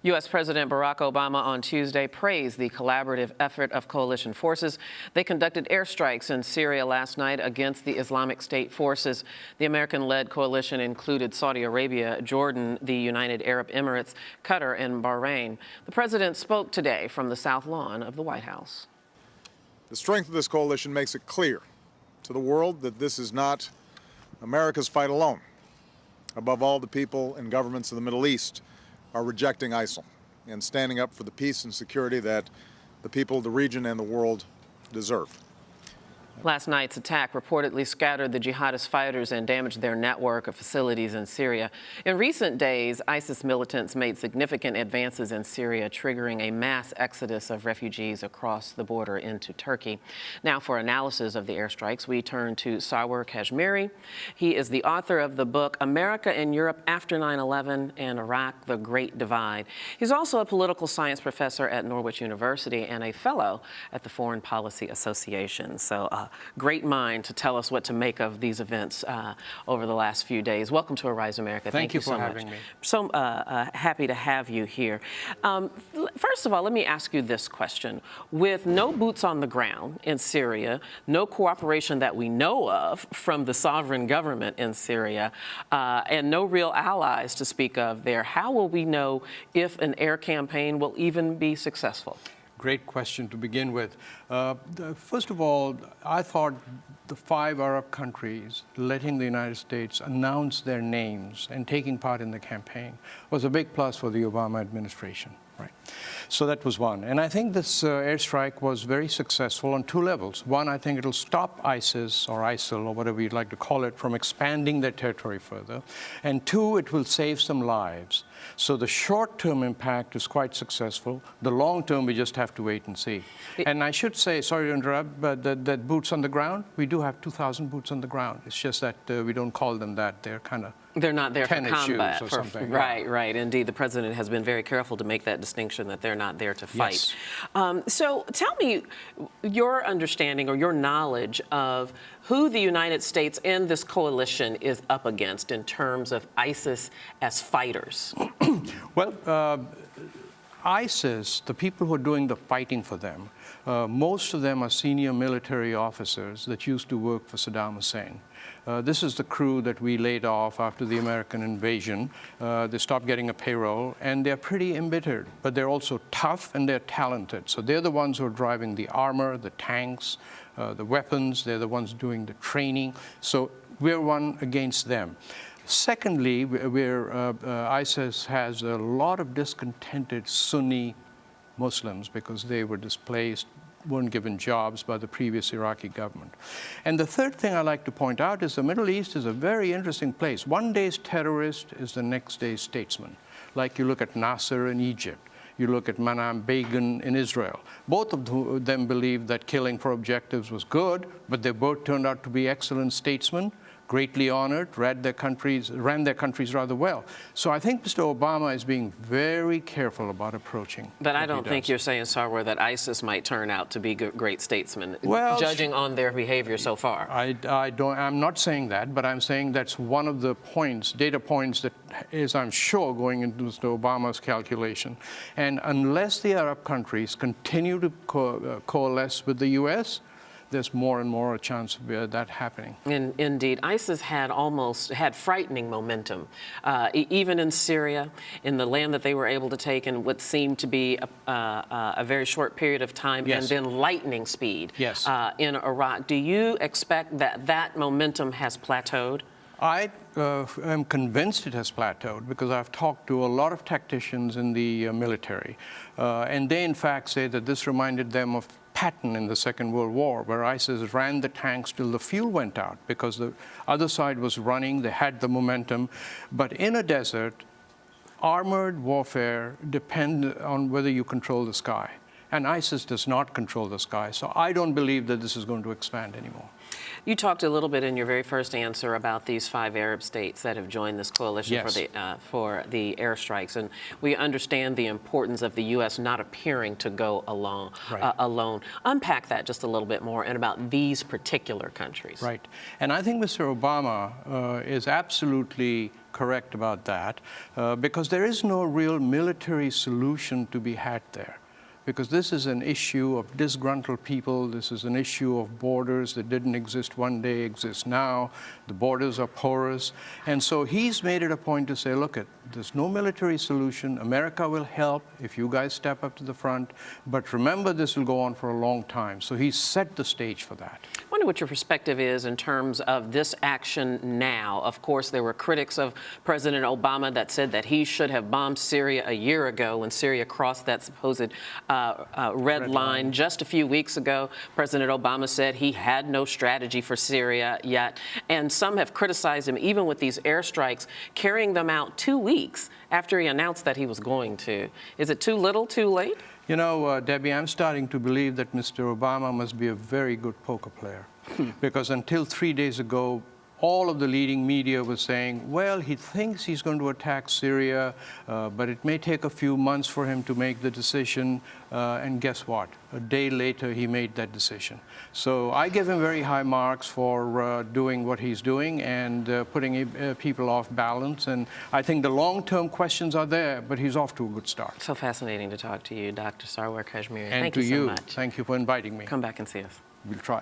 U.S. President Barack Obama on Tuesday praised the collaborative effort of coalition forces. They conducted airstrikes in Syria last night against the Islamic State forces. The American-led coalition included Saudi Arabia, Jordan, the United Arab Emirates, Qatar, and Bahrain. The president spoke today from the South Lawn of the White House. The strength of this coalition makes it clear to the world that this is not America's fight alone. Above all, the people and governments of the Middle East are rejecting ISIL and standing up for the peace and security that the people of the region and the world deserve. Last night's attack reportedly scattered the jihadist fighters and damaged their network of facilities in Syria. In recent days, ISIS militants made significant advances in Syria, triggering a mass exodus of refugees across the border into Turkey. Now, for analysis of the airstrikes, we turn to Sarwar Kashmiri. He is the author of the book America and Europe After 9/11 and Iraq, The Great Divide. He's also a political science professor at Norwich University and a fellow at the Foreign Policy Association. So, great mind to tell us what to make of these events over the last few days. Welcome to Arise America. Thank you so for much. having me. So happy to have you here. First of all, let me ask you this question. With no boots on the ground in Syria, no cooperation that we know of from the sovereign government in Syria, and no real allies to speak of there, how will we know if an air campaign will even be successful? Great question to begin with. First of all, I thought the 5 Arab countries letting the United States announce their names and taking part in the campaign was a big plus for the Obama administration. Right. So that was one. And I think this airstrike was very successful on 2 levels. One, I think it'll stop ISIS or ISIL or whatever you'd like to call it from expanding their territory further. And 2, it will save some lives. So the short-term impact is quite successful. The long-term, we just have to wait and see. And I should say, sorry to interrupt, but that boots on the ground, we do have 2,000 boots on the ground. It's just that we don't call them that. They're not there for combat. Or something. Right, right. Indeed, the president has been very careful to make that distinction that they're not there to fight. Yes. So tell me your understanding or your knowledge of who the United States and this coalition is up against in terms of ISIS as fighters. Well, ISIS, the people who are doing the fighting for them, most of them are senior military officers that used to work for Saddam Hussein. This is the crew that we laid off after the American invasion. They stopped getting a payroll, and they're pretty embittered, but they're also tough and they're talented. So they're the ones who are driving the armor, the tanks, the weapons. They're the ones doing the training. So we're one against them. Secondly, ISIS has a lot of discontented Sunni Muslims because they were displaced, weren't given jobs by the previous Iraqi government. And the third thing I like to point out is the Middle East is a very interesting place. One day's terrorist is the next day's statesman. Like you look at Nasser in Egypt. You look at Manam Begin in Israel. Both of them believed that killing for objectives was good, but they both turned out to be excellent statesmen, greatly honored, ran their countries rather well. So I think Mr. Obama is being very careful about approaching. But I don't think you're saying, Sarwar, that ISIS might turn out to be great statesmen, judging on their behavior so far. I'm not saying that, but I'm saying that's one of the data points that is, I'm sure, going into Mr. Obama's calculation. And unless the Arab countries continue to coalesce with the U.S., there's more and more a chance of that happening. Indeed. ISIS had frightening momentum, even in Syria, in the land that they were able to take in what seemed to be a very short period of time, yes, and then lightning speed, yes, in Iraq. Do you expect that momentum has plateaued? I am convinced it has plateaued because I've talked to a lot of tacticians in the military, and they in fact say that this reminded them of Patton in the Second World War, where ISIS ran the tanks till the fuel went out because the other side was running, they had the momentum. But in a desert, armored warfare depends on whether you control the sky. And ISIS does not control the sky, so I don't believe that this is going to expand anymore. You talked a little bit in your very first answer about these 5 Arab states that have joined this coalition, yes, for the airstrikes, and we understand the importance of the U.S. not appearing to go alone. Right. Alone. Unpack that just a little bit more and about these particular countries. Right, and I think Mr. Obama is absolutely correct about that, because there is no real military solution to be had there. Because this is an issue of disgruntled people. This is an issue of borders that didn't exist one day, exist now. The borders are porous. And so he's made it a point to say, look, there's no military solution. America will help if you guys step up to the front. But remember, this will go on for a long time. So he's set the stage for that. I wonder what your perspective is in terms of this action now. Of course, there were critics of President Obama that said that he should have bombed Syria a year ago when Syria crossed that supposed red line. Just a few weeks ago, President Obama said he had no strategy for Syria yet. And some have criticized him, even with these airstrikes, carrying them out 2 weeks after he announced that he was going to. Is it too little, too late? You know, Debbie, I'm starting to believe that Mr. Obama must be a very good poker player. Because until 3 days ago, all of the leading media was saying, well, he thinks he's going to attack Syria, but it may take a few months for him to make the decision. And guess what? A day later, he made that decision. So I give him very high marks for doing what he's doing and putting people off balance. And I think the long-term questions are there, but he's off to a good start. So fascinating to talk to you, Dr. Sarwar Kashmiri. And Thank to you so much. Thank you for inviting me. Come back and see us. We'll try.